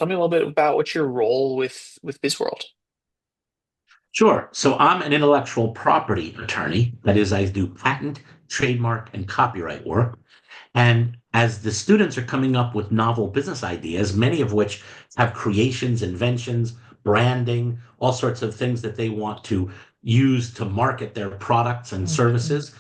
tell me a little bit about what's your role with BizWorld. Sure. So I'm an intellectual property attorney. That is, I do patent, trademark, and copyright work. And as the students are coming up with novel business ideas, many of which have creations, inventions, branding, all sorts of things that they want to use to market their products and Mhm. services,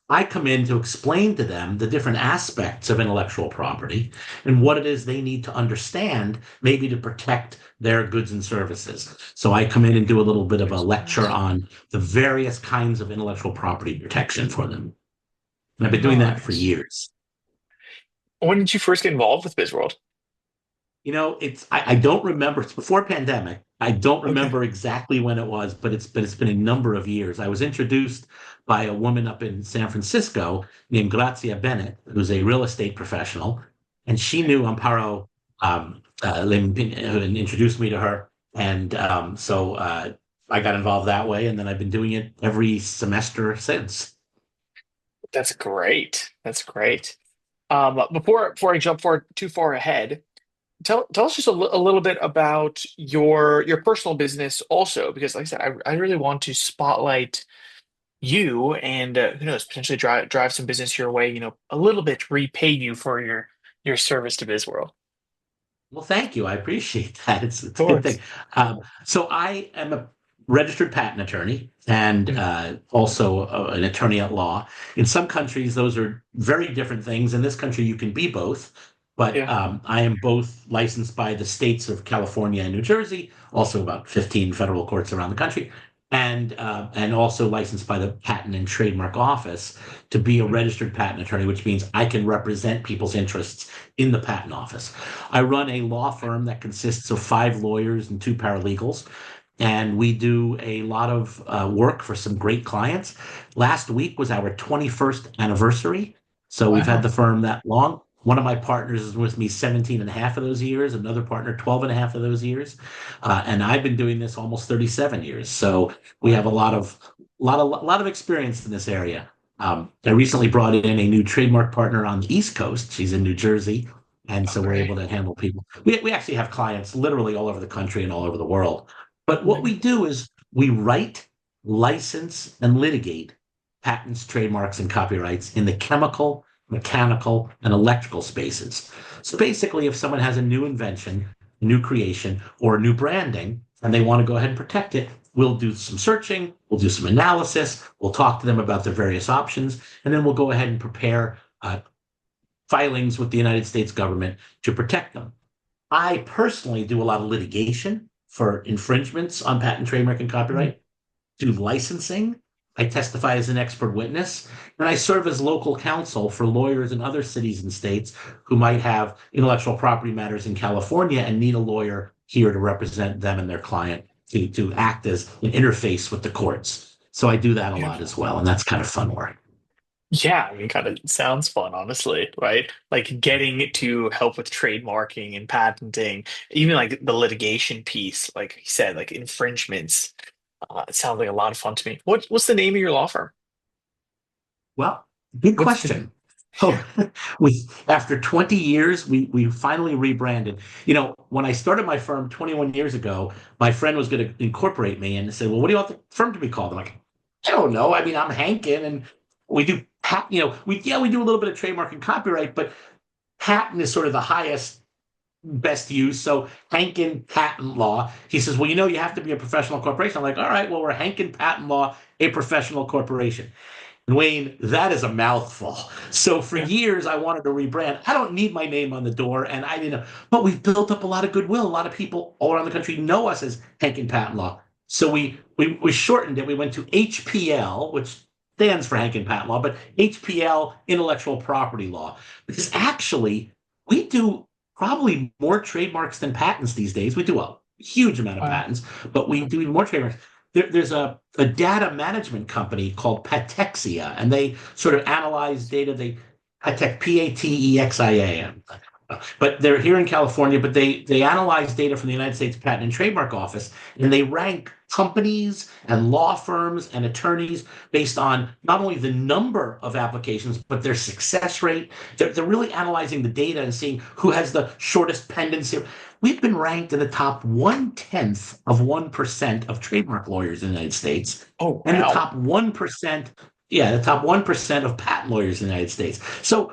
I come in to explain to them the different aspects of intellectual property and what it is they need to understand, maybe to protect their goods and services. So I come in and do a little bit of a lecture Nice. on the various kinds of intellectual property protection for them. And I've been doing that for Nice. years. When did you first get involved with BizWorld? I don't remember. It's before pandemic. I don't Okay. remember exactly when it was, but it's been a number of years. I was introduced by a woman up in San Francisco named Grazia Bennett, who's a real estate professional, and she knew Amparo and introduced me to her, and I got involved that way, and then I've been doing it every semester since. That's great. That's great. Before I jump too far ahead, tell us just a little bit about your personal business also, because like I said, I really want to spotlight you and who knows, potentially drive some business your way, a little bit to repay you for your service to BizWorld. Of Well, thank you. I appreciate that. It's a good thing. course. So I am a registered patent attorney and Mhm. also an attorney at law. In some countries, those are very different things. In this country, you can be both. But Yeah. I am both licensed by the states of California and New Jersey, also about 15 federal courts around the country, and also licensed by the Patent and Trademark Office to be a Mhm. registered patent attorney, which means I can represent people's interests in the patent office. I run a law firm that consists of 5 lawyers and 2 paralegals, and we do a lot of work for some great clients. Last week was our 21st anniversary. So we've had Wow. the firm that long. One of my partners is with me 17 and a half of those years, another partner 12 and a half of those years. And I've been doing this almost 37 years. So we have a Wow. lot of experience in this area. I recently brought in a new trademark partner on the East Coast. She's in New Jersey, and so we're Okay. able to handle people. We actually have clients literally all over the country and all over the world. But Oh my what we goodness. do is we write, license, and litigate patents, trademarks, and copyrights in the chemical, mechanical, and electrical spaces. So basically, if someone has a new invention, new creation, or new branding, and they want to go ahead and protect it, we'll do some searching, we'll do some analysis, we'll talk to them about the various options, and then we'll go ahead and prepare filings with the United States government to protect them. I personally do a lot of litigation for infringements on patent, trademark, and Mhm. copyright, do licensing. I testify as an expert witness, and I serve as local counsel for lawyers in other cities and states who might have intellectual property matters in California and need a lawyer here to represent them and their client to act as an interface with the courts. So I do that a lot as Beautiful. well, and that's kind of fun work. Yeah, I mean, kind of sounds fun, honestly, right? Like getting to help with trademarking and patenting, even like the litigation piece, like you said, like infringements. It sounds like a lot of fun to me. What's the name of your law firm? Well, good What's the question. Oh, we after 20 years, we finally rebranded. When I started my firm 21 years ago, my friend was going to incorporate me and said, "Well, what do you want the firm to be called?" I'm like, "I don't know. I mean, I'm Hankin, and we do we do a little bit of trademark and copyright, but patent is sort of the highest best use. So Hankin Patent Law." He says, "Well, you have to be a professional corporation." I'm like, "All right, well, we're Hankin Patent Law, a professional corporation." And Wayne, that is a mouthful. So for Yeah. years, I wanted to rebrand. I don't need my name on the door, and I didn't know. But we've built up a lot of goodwill. A lot of people all around the country know us as Hankin Patent Law. So we shortened it. We went to HPL, which stands for Hankin Patent Law, but HPL Intellectual Property Law, because actually we do probably more trademarks than patents these days. We do a huge amount of Wow. patents, but we do even more trademarks. There's a data management company called Patexia, and they sort of analyze data. They Patec Patexia, but they're here in California. But they analyze data from the United States Patent and Trademark Office, and they rank companies and law firms and attorneys based on not only the number of applications but their success rate. They're really analyzing the data and seeing who has the shortest pendency. we've been ranked in the top 1/10 of 1% of trademark lawyers in the United States, Oh, and the wow. top 1%, yeah, the top 1% of patent lawyers in the United States. So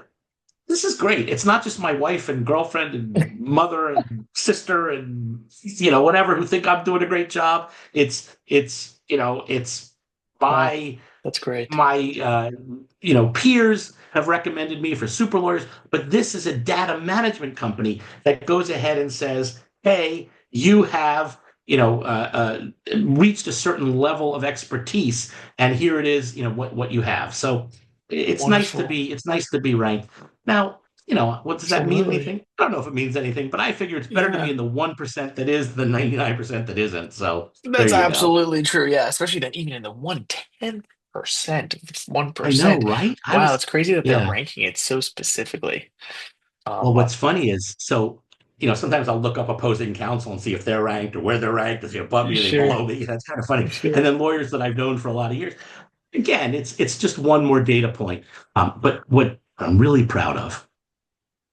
this is great. It's not just my wife and girlfriend and mother and sister and whatever who think I'm doing a great job. It's Wow. my That's great. peers have recommended me for super lawyers, but this is a data management company that goes ahead and says, hey, you have reached a certain level of expertise, and here it is, what you have. So Wonderful. it's nice to be ranked. Now, what does that mean? Absolutely. Anything? I don't know if it means anything, but I figure it's better to be Yeah. in the 1% that is than 99% that isn't. So there That's you go. absolutely true. Yeah, especially that even in the 1/10%, I know, 1%. right? Wow, it's crazy that they're Yeah. ranking it so specifically. Well, Um, uh, what's funny is, so, sometimes I'll look up opposing counsel and see if they're ranked or where they're ranked. Is he above me? Are they sure, below me? That's kind of funny. And sure. then lawyers that I've known for a lot of years. Again, it's just one more data point. But what I'm really proud of,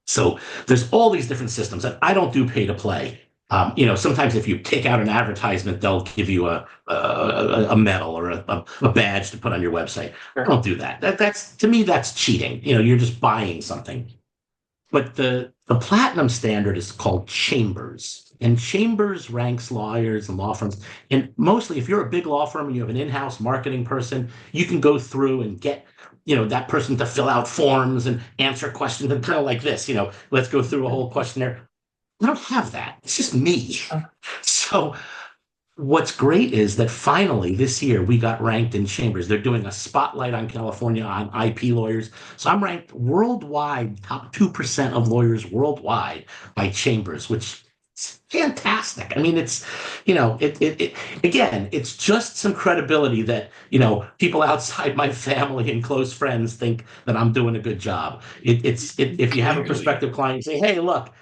so there's all these different systems, and I don't do pay to play. Sometimes if you take out an advertisement, they'll give you a medal or a badge to put on your website. I Sure. don't do that. That's to me, that's cheating. You're just buying something. But the platinum standard is called Chambers. And Chambers ranks lawyers and law firms. And mostly, if you're a big law firm and you have an in-house marketing person, you can go through and get, that person to fill out forms and answer questions and kind of like this, let's go through a whole questionnaire. I don't have that. It's just me. Uh, So what's great is that finally this year we got ranked in Chambers. They're doing a spotlight on California on IP lawyers. So I'm ranked worldwide, top 2% of lawyers worldwide by Chambers, which is fantastic. I mean, again, it's just some credibility that, people outside my family and close friends think that I'm doing a good job. If you have a Clearly. prospective client, say, hey, look,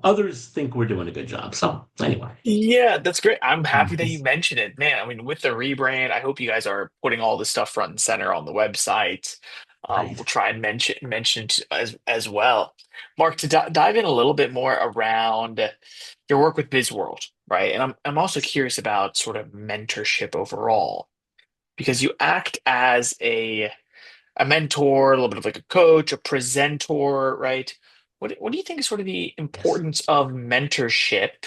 others think we're doing a good job. So anyway. Yeah, that's great. I'm Yeah, happy that you mentioned it. Man, I mean, with the rebrand, I hope you guys are putting all this stuff front and center on the website. We'll right. try and mention as well. Mark, to dive in a little bit more around your work with BizWorld, right? And I'm also curious about sort of mentorship overall, because you act as a mentor, a little bit of like a coach, a presenter, right? What do you think is sort of the Yes. importance of mentorship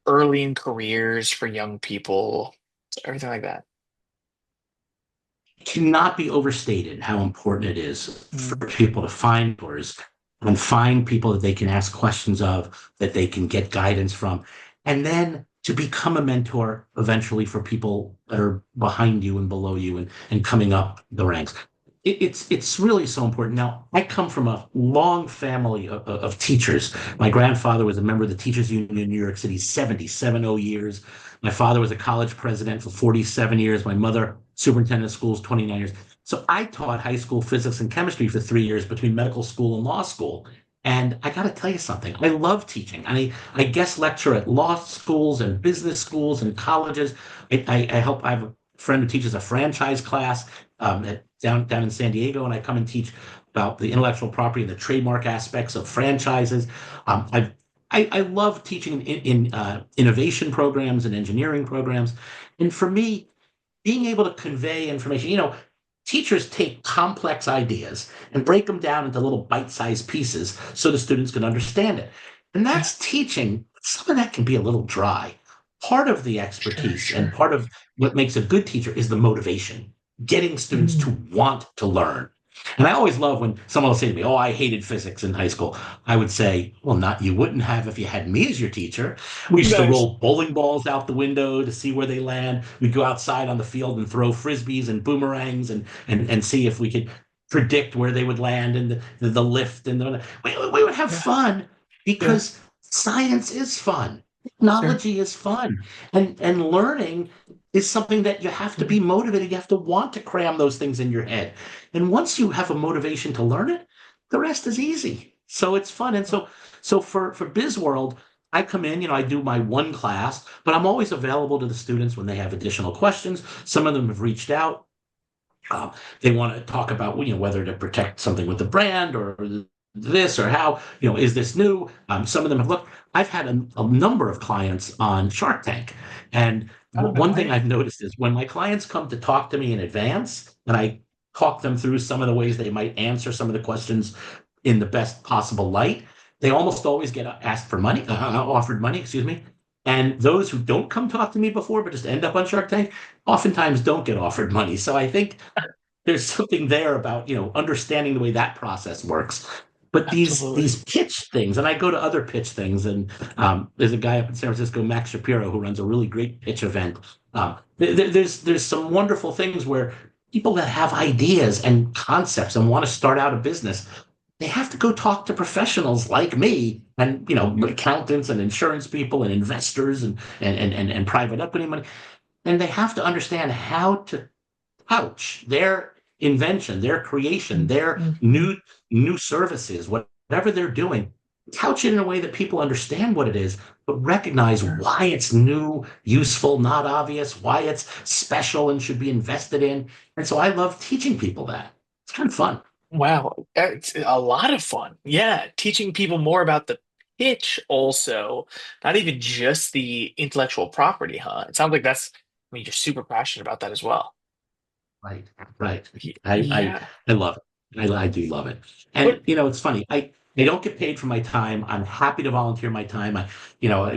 early in careers for young people, everything like that? Cannot be overstated how important it is for Mm, people to find mentors and find people that they can ask questions of, that they can get guidance from, and then to become a mentor eventually for people that are behind you and below you and coming up the ranks. It's really so important. Now, I come from a long family of teachers. My grandfather was a member of the Teachers Union in New York City, 70 years. My father was a college president for 47 years. My mother, superintendent of schools, 29 years. So I taught high school physics and chemistry for 3 years between medical school and law school. And I got to tell you something. I love teaching. I guest lecture at law schools and business schools and colleges. I help. I have a friend who teaches a franchise class down in San Diego, and I come and teach about the intellectual property and the trademark aspects of franchises. I love teaching in innovation programs and engineering programs, and for me, being able to convey information. Teachers take complex ideas and break them down into little bite-sized pieces so the students can understand it. And yeah, that's teaching. Some of that can be a little dry. Part of the sure, expertise and sure. part of what makes a good teacher is the motivation, getting students to Mm, want to learn. And I always love when someone will say to me, "Oh, I hated physics in high school." I would say, "Well, not you wouldn't have if you had me as your teacher." We used to nice. roll bowling balls out the window to see where they land. We'd go outside on the field and throw frisbees and boomerangs and see if we could predict where they would land and the lift we would have Yeah, fun yeah, because science is fun. sure. Technology is fun. And learning is something that you have to be Mhm. motivated. You have to want to cram those things in your head. And once you have a motivation to learn it, the rest is easy. So it's fun. And so for BizWorld, I come in, I do my one class, but I'm always available to the students when they have additional questions. Some of them have reached out. They want to talk about, whether to protect something with the brand or this or how, is this new? Some of them have looked. I've had a number of clients on Shark Tank. And Oh, no one thing way. I've noticed is when my clients come to talk to me in advance and I talk them through some of the ways they might answer some of the questions in the best possible light, they almost always get asked for money, offered money, excuse me. And those who don't come talk to me before, but just end up on Shark Tank, oftentimes don't get offered money. So I think there's something there about understanding the way that process works. But Absolutely. these pitch things, and I go to other pitch things, and there's a guy up in San Francisco, Max Shapiro, who runs a really great pitch event. There's some wonderful things where people that have ideas and concepts and want to start out a business, they have to go talk to professionals like me and accountants and insurance people and investors and private equity money, and they have to understand how to couch their invention, their creation, their Mhm. new services, whatever they're doing, couch it in a way that people understand what it is, but recognize Sure. why it's new, useful, not obvious, why it's special and should be invested in. And so I love teaching people that. It's kind of fun. Wow, it's a lot of fun. Yeah, teaching people more about the pitch also, not even just the intellectual property, huh? It sounds like I mean, you're super passionate about that as well. Right, right. I I, Yeah. I love it. I do love it. What? And it's funny. I don't get paid for my time. I'm happy to volunteer my time.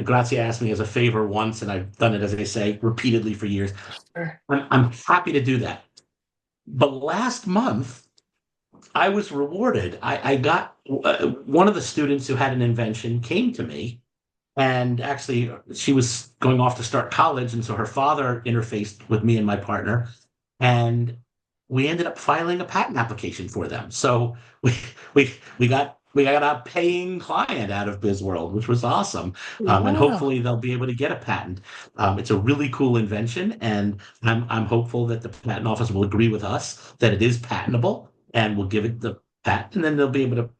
Grazia asked me as a favor once, and I've done it, as I say, repeatedly for years. Sure. I'm happy to do that. But last month, I was rewarded. I got one of the students who had an invention came to me, and actually, she was going off to start college, and so her father interfaced with me and my partner, and we ended up filing a patent application for them. So we got a paying client out of BizWorld, which was awesome, and Wow. hopefully they'll be able to get a patent. It's a really cool invention, and I'm hopeful that the patent office will agree with us that it is patentable, and will give it the patent, and then they'll be able to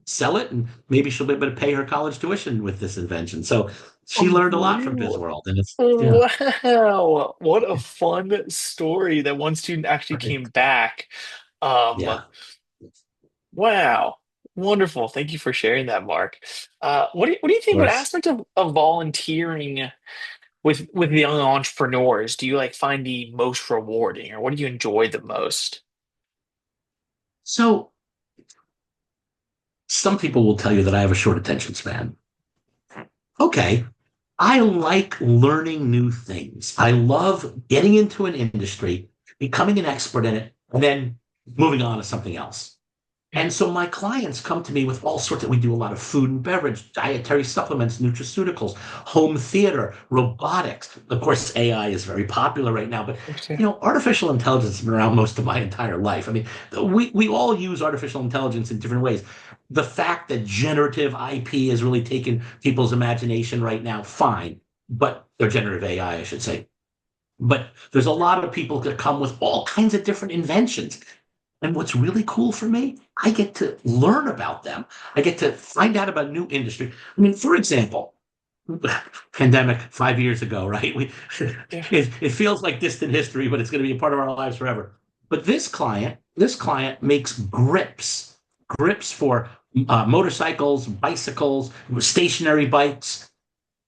sell it, and maybe she'll be able to pay her college tuition with this invention. So she Oh, learned a lot from really? BizWorld, and it's yeah, Wow. What a fun story that one student actually right. came back. Um, Yeah, wow. Wonderful. Thank you for sharing that, Mark. What do you of think about course. aspect of volunteering with the young entrepreneurs? Do you like find the most rewarding, or what do you enjoy the most? So some people will tell you that I have a short attention span. Okay, I like learning new things. I love getting into an industry, becoming an expert in it, and then moving on to something else. Yeah, And so my clients come to me with all sorts of, we do a lot of food and beverage, dietary supplements, nutraceuticals, home theater, robotics. Of course, AI is very popular right now, but yeah, artificial intelligence has been around most of my entire life. I mean, we all use artificial intelligence in different ways. The fact that generative IP has really taken people's imagination right now, fine, but or generative AI, I should say. But there's a lot of people that come with all kinds of different inventions. And what's really cool for me, I get to learn about them. I get to find out about new industry. I mean, for example, pandemic 5 years ago, right? yeah. It feels like distant history, but it's going to be a part of our lives forever. But this client makes grips for motorcycles, bicycles, stationary bikes.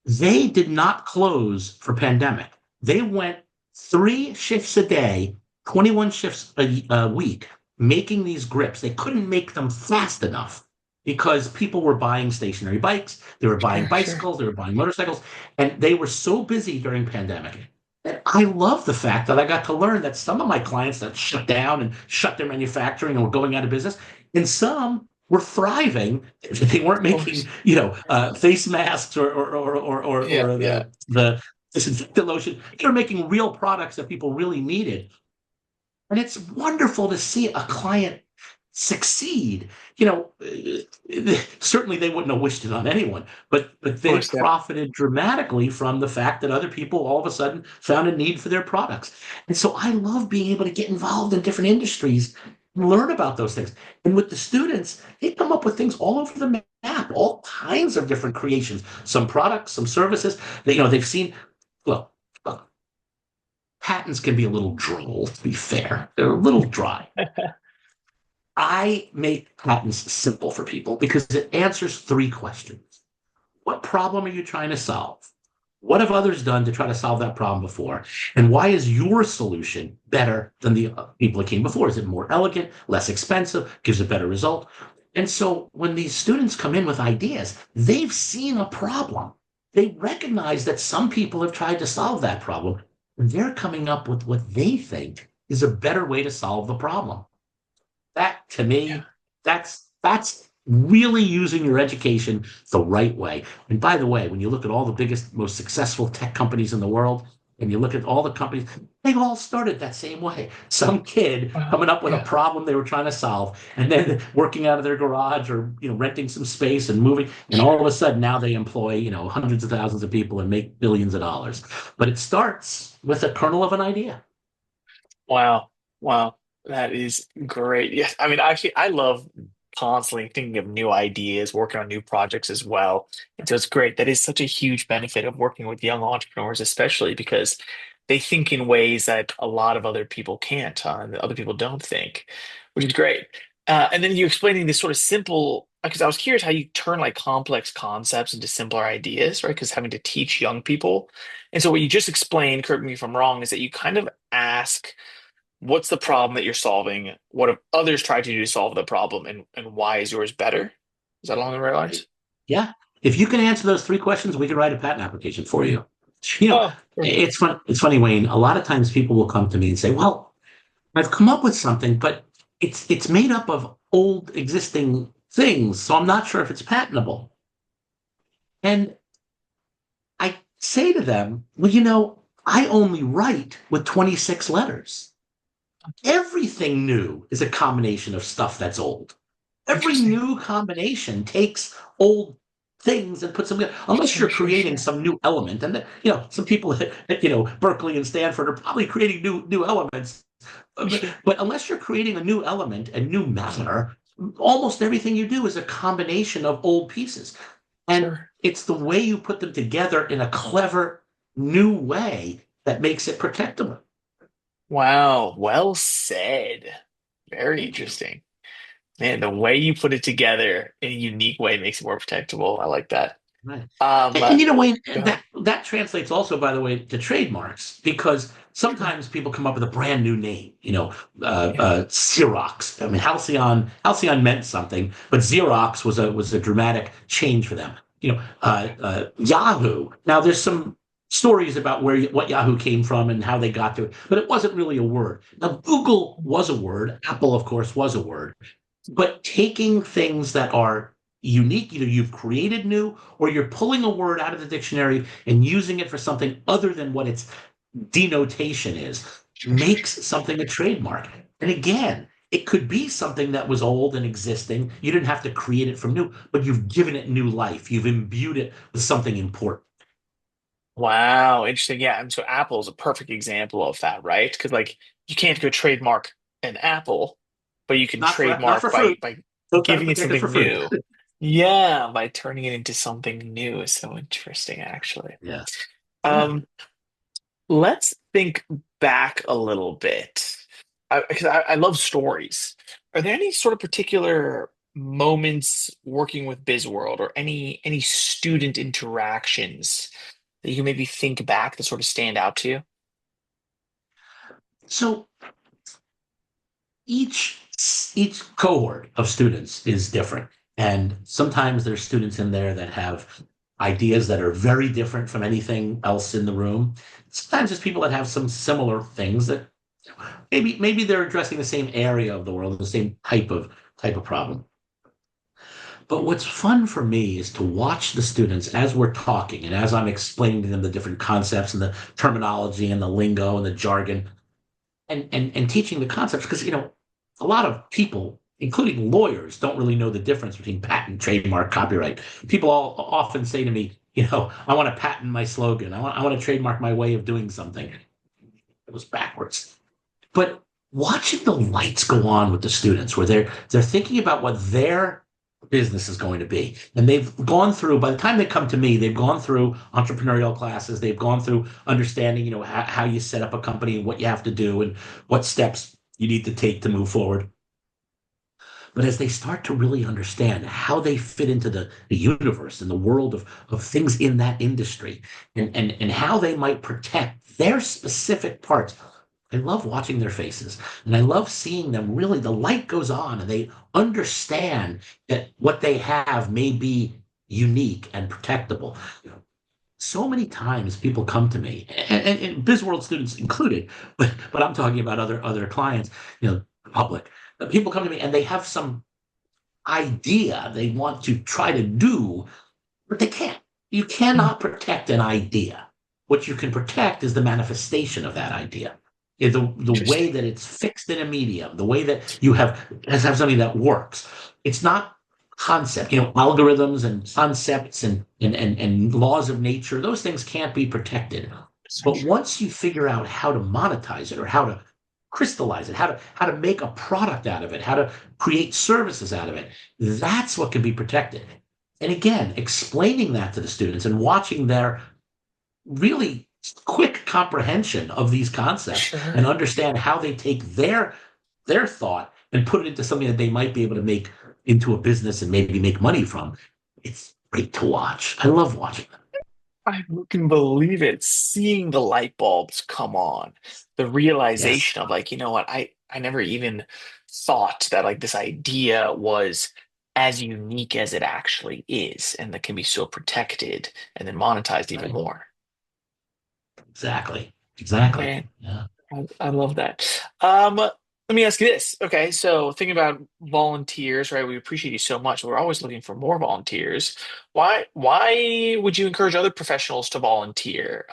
They did not close for pandemic. They went 3 shifts a day, 21 shifts a week, making these grips. They couldn't make them fast enough because people were buying stationary bikes, they were buying Sure, sure. bicycles, they were buying motorcycles, and they were so busy during pandemic. And I love the fact that I got to learn that some of my clients that shut down and shut their manufacturing and were going out of business, and some were thriving. They weren't Of making, course. face masks or Yeah, yeah. the disinfectant lotion. They were making real products that people really needed. And it's wonderful to see a client succeed. Certainly they wouldn't have wished it on anyone, but Of they course, yeah. profited dramatically from the fact that other people all of a sudden found a need for their products. And so I love being able to get involved in different industries and learn about those things. And with the students, they come up with things all over the map, all kinds of different creations, some products, some services that they've seen. Well, look, patents can be a little droll, to be fair. They're a little dry. I make patents simple for people because it answers three questions. What problem are you trying to solve? What have others done to try to solve that problem before? And why is your solution better than the people that came before? Is it more elegant, less expensive, gives a better result? And so when these students come in with ideas, they've seen a problem. They recognize that some people have tried to solve that problem. And they're coming up with what they think is a better way to solve the problem. That to Yeah. me, that's really using your education the right way. And by the way, when you look at all the biggest, most successful tech companies in the world, and you look at all the companies, they all started that same way. Some kid coming up with a Yeah. problem they were trying to solve, and then working out of their garage or renting some space and moving, and all of a sudden now they employ hundreds of thousands of people and make billions of dollars. But it starts with a kernel of an idea. Wow. Wow. That is great. Yes. I mean, actually, I love constantly thinking of new ideas, working on new projects as well. And so it's great. That is such a huge benefit of working with young entrepreneurs, especially because they think in ways that a lot of other people can't, and that other people don't think, which is great. And then you explaining this sort of simple, because I was curious how you turn like complex concepts into simpler ideas, right? Because having to teach young people. And so what you just explained, correct me if I'm wrong, is that you kind of ask what's the problem that you're solving? What have others tried to do to solve the problem, and why is yours better? Is that along the right lines? Yeah. If you can answer those three questions, we can write a patent application for you. You know, Oh, perfect. it's fun. It's funny, Wayne. A lot of times people will come to me and say, "Well, I've come up with something, but it's made up of old existing things, so I'm not sure if it's patentable." And I say to them, "Well, I only write with 26 letters. Everything new is a combination of stuff that's old. Every Interesting. new combination takes old things and puts them together, unless you're Sure, sure, creating sure. some new element. And some people at Berkeley and Stanford are probably creating new elements. But, Sure, but unless you're creating a new element and new matter, almost everything you do is a combination of old pieces. And sure. it's the way you put them together in a clever new way that makes it protectable. Wow, well said. Very Thank you. interesting. Man, the way you put it together in a unique way makes it more protectable. I like that. Right. Um, And Wayne, go ahead. that translates also, by the way, to trademarks because Sure. sometimes people come up with a brand new name. Yeah. Xerox. I mean, Halcyon meant something, but Xerox was a dramatic change for them. Yahoo. Now, there's some stories about what Yahoo came from and how they got to it, but it wasn't really a word. Now, Google was a word. Apple, of course, was a word. But taking things that are unique, either you've created new or you're pulling a word out of the dictionary and using it for something other than what its denotation is, Sure, sure, makes sure. something a trademark. And again, it could be something that was old and existing. You didn't have to create it from new, but you've given it new life. You've imbued it with something important. Wow, interesting. Yeah, and so Apple is a perfect example of that, right? Because like you can't go trademark an apple, but you can Not trademark for fruit. by Don't try to giving it protect it for something fruit. new. Yeah, by turning it into something new is so interesting, actually. Yeah. Yeah. Um, let's think back a little bit. Because I love stories. Are there any sort of particular moments working with BizWorld or any student interactions that you can maybe think back that sort of stand out to you? So each each cohort of students is different, and sometimes there's students in there that have ideas that are very different from anything else in the room. Sometimes there's people that have some similar things that maybe they're addressing the same area of the world, the same type of problem. But what's fun for me is to watch the students as we're talking and as I'm explaining to them the different concepts and the terminology and the lingo and the jargon and teaching the concepts because a lot of people including lawyers don't really know the difference between patent, trademark, copyright. People all often say to me, I want to patent my slogan. I want to trademark my way of doing something. It was backwards. But watching the lights go on with the students where they're thinking about what their business is going to be, and they've gone through, by the time they come to me, they've gone through entrepreneurial classes, they've gone through understanding how you set up a company and what you have to do and what steps you need to take to move forward. But as they start to really understand how they fit into the universe and the world of things in that industry and how they might protect their specific parts, I love watching their faces and I love seeing them really, the light goes on and they understand that what they have may be unique and protectable. So many times people come to me, and BizWorld students included, but I'm talking about other clients, public. People come to me and they have some idea they want to try to do, but they can't. You Mhm. cannot protect an idea. What you can protect is the manifestation of that idea. The way Interesting. that it's fixed in a medium, the way that you have something that works. It's not concept, algorithms and concepts and laws of nature, those things can't be protected. So But true. once you figure out how to monetize it or how to crystallize it, how to make a product out of it, how to create services out of it, that's what can be protected. And again, explaining that to the students and watching their really quick comprehension of these concepts and Sure. understand how they take their thought and put it into something that they might be able to make into a business and maybe make money from. It's great to watch. I love watching them. I can believe it. Seeing the light bulbs come on, the Yes, realization of like, you know what, I never even thought that like this idea was as unique as it actually is, and that can be so protected and then monetized even right. more. Exactly. Exactly. Man, Yeah. I love that. Let me ask you this. Okay, so thinking about volunteers, right? We appreciate you so much. We're always looking for more volunteers. Why would you encourage other professionals to volunteer?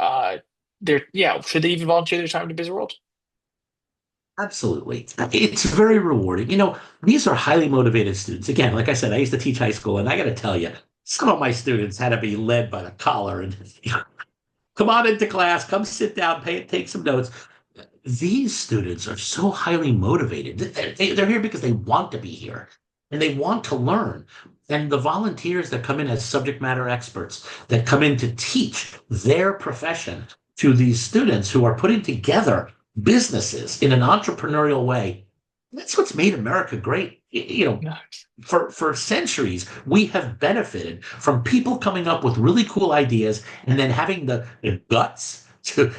Yeah, should they even volunteer their time to BizWorld? Absolutely. It's very rewarding. These are highly motivated students. Again, like I said, I used to teach high school, and I got to tell you, some of my students had to be led by the collar and come on into class, come sit down, take some notes. These students are so highly motivated. They're here because they want to be here and they want to learn. And the volunteers that come in as subject matter experts that come in to teach their profession to these students who are putting together businesses in an entrepreneurial way, that's what's made America great. No. For centuries, we have benefited from people coming up with really cool ideas and then having the guts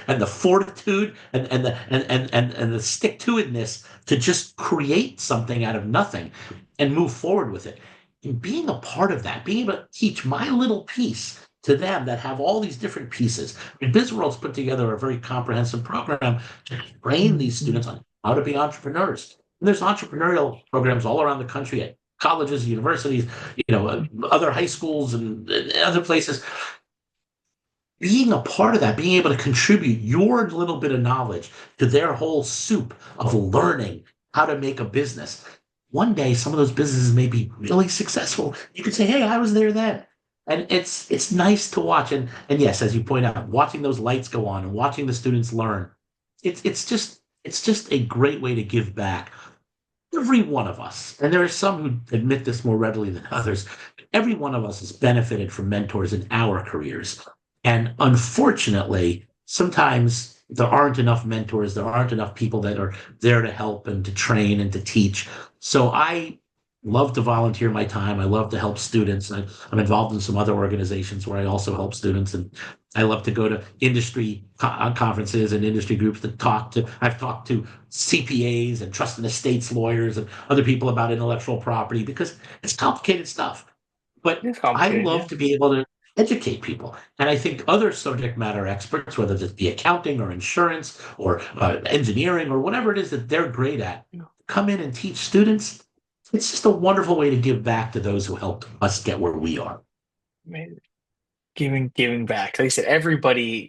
and the fortitude and the stick to itness to just create something out of nothing and move forward with it. And being a part of that, being able to teach my little piece to them that have all these different pieces. I mean, BizWorld's put together a very comprehensive program to train these Mhm. students on how to be entrepreneurs. And there's entrepreneurial programs all around the country at colleges, universities, other high schools and other places. Being a part of that, being able to contribute your little bit of knowledge to their whole soup of learning how to make a business. One day, some of those businesses may be really successful. You could say, "Hey, I was there then," and it's nice to watch. And yes, as you point out, watching those lights go on and watching the students learn, it's just a great way to give back. Every one of us, and there are some who admit this more readily than others, every one of us has benefited from mentors in our careers. And unfortunately, sometimes there aren't enough mentors, there aren't enough people that are there to help and to train and to teach. So I love to volunteer my time. I love to help students. I'm involved in some other organizations where I also help students. And I love to go to industry conferences and industry groups to I've talked to CPAs and trust and estates lawyers and other people about intellectual property because it's complicated stuff. But It's I complicated, love yeah. to be able to educate people. And I think other subject matter experts, whether it be accounting or insurance or engineering or whatever it is that they're great at, come in and teach students. It's just a wonderful way to give back to those who helped us get where we are. Amazing. Giving back. Like I said, everybody,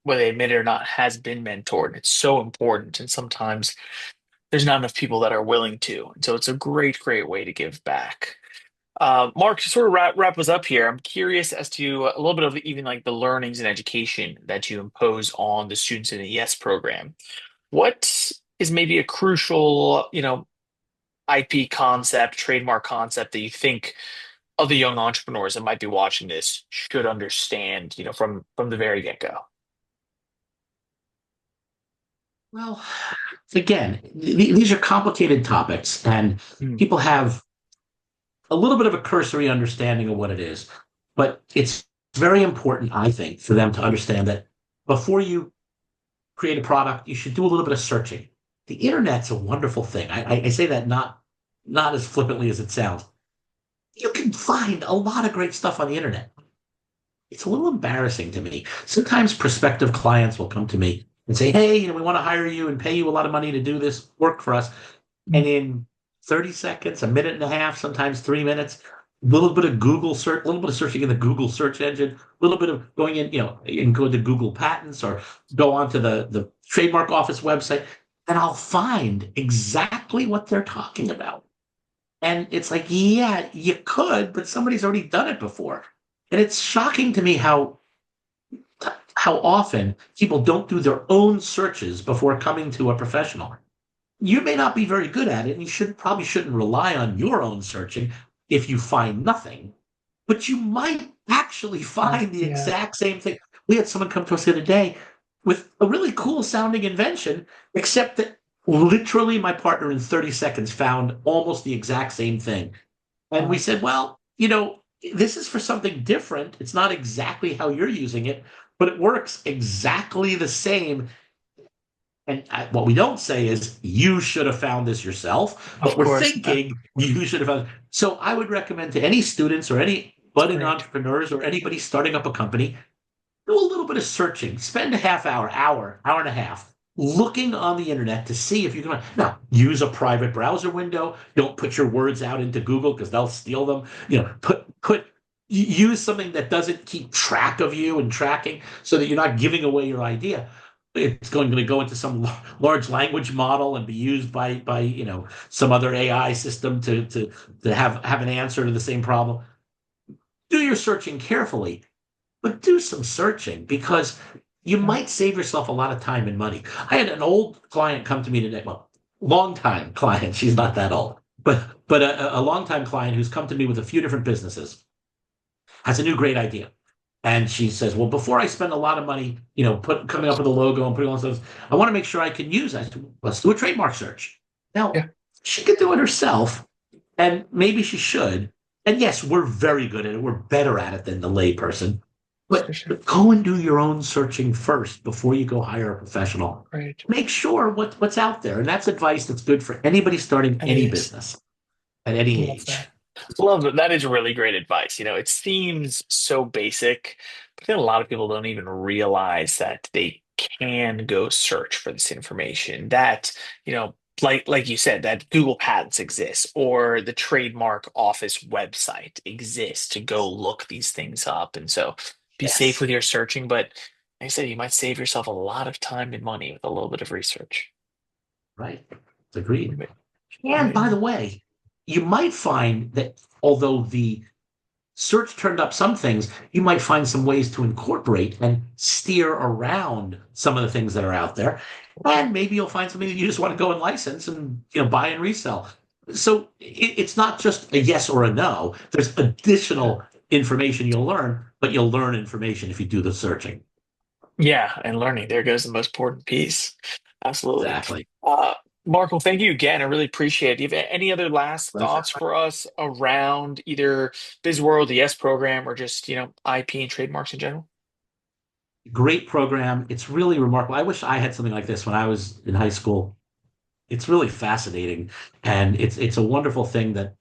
whether they admit it or not, has been mentored. It's so important. And sometimes there's not enough people that are willing to. And so it's a great way to give back. Mark, to sort of wrap us up here, I'm curious as to a little bit of even like the learnings and education that you impose on the students in the YES program. What is maybe a crucial, IP concept, trademark concept that you think other young entrepreneurs that might be watching this should understand, from the very get-go? Well, again, these are complicated topics, and Mm, people have a little bit of a cursory understanding of what it is. But it's very important, I think, for them to understand that before you create a product, you should do a little bit of searching. The internet's a wonderful thing. I say that not as flippantly as it sounds. You can find a lot of great stuff on the internet. It's a little embarrassing to me. Sometimes prospective clients will come to me and say, "Hey, we want to hire you and pay you a lot of money to do this work for us." mm, And in 30 seconds, a minute and a half, sometimes 3 minutes, a little bit of Google search, a little bit of searching in the Google search engine, a little bit of going in, and go to Google Patents or go onto the trademark office website, and I'll find exactly what they're talking about. And it's like, yeah, you could, but somebody's already done it before. And it's shocking to me how often people don't do their own searches before coming to a professional. You may not be very good at it, and you probably shouldn't rely on your own searching if you find nothing, but you might actually find the yeah. exact same thing. We had someone come to us the other day with a really cool sounding invention, except that literally my partner in 30 seconds found almost the exact same thing. And we Wow. said, well, this is for something different. It's not exactly how you're using it, but it works exactly the same. And what we don't say is you should have found this yourself, Of but we're course. thinking you should have found. So I would recommend to any students or any That's budding great. entrepreneurs or anybody starting up a company, do a little bit of searching. Spend a half hour and a half looking on the internet to see if you can. Now, use a private browser window. Don't put your words out into Google because they'll steal them. Use something that doesn't keep track of you and tracking so that you're not giving away your idea. It's going to go into some large language model and be used by some other AI system to have an answer to the same problem. Do your searching carefully, but do some searching because you Yeah. might save yourself a lot of time and money. I had an old client come to me today. Well, long time client. She's not that old, but a long time client who's come to me with a few different businesses has a new great idea. And she says, "Well, before I spend a lot of money, coming up with a logo and putting all this, I want to make sure I can use it. Let's do a trademark search." Now, Yeah. she could do it herself, and maybe she should. And yes, we're very good at it. We're better at it than the layperson. For But, sure. but go and do your own searching first before you go hire a professional. Great. Make sure what's out there. And that's advice that's good for anybody starting And it any is. business at any Love age. that. Love it. That is really great advice. It seems so basic, but then a lot of people don't even realize that they can go search for this information. That, like you said, that Google Patents exists or the trademark office website exists to go look these things up. And so be safe Yes, with your searching, but like I said, you might save yourself a lot of time and money with a little bit of research. right. Agreed. Ama- And by the Amazing. way, you might find that although the search turned up some things, you might find some ways to incorporate and steer around some of the things that are out there. And maybe you'll find something that you just want to go and license and buy and resell. So it's not just a yes or a no. There's additional information you'll learn, but you'll learn information if you do the searching. Yeah, and learning. There goes the most important piece. Absolutely. Exactly. Uh, Mark, well, thank you again. I really appreciate it. Do you have any other last Pleasure. thoughts for us around either BizWorld, the S program, or just, IP and trademarks in general? Great program. It's really remarkable. I wish I had something like this when I was in high school. It's really fascinating, and it's a wonderful thing that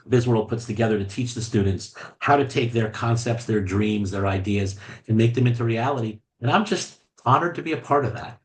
BizWorld puts together to teach the students how to take their concepts, their dreams, their ideas, and make them into reality. And I'm just honored to be a part of that.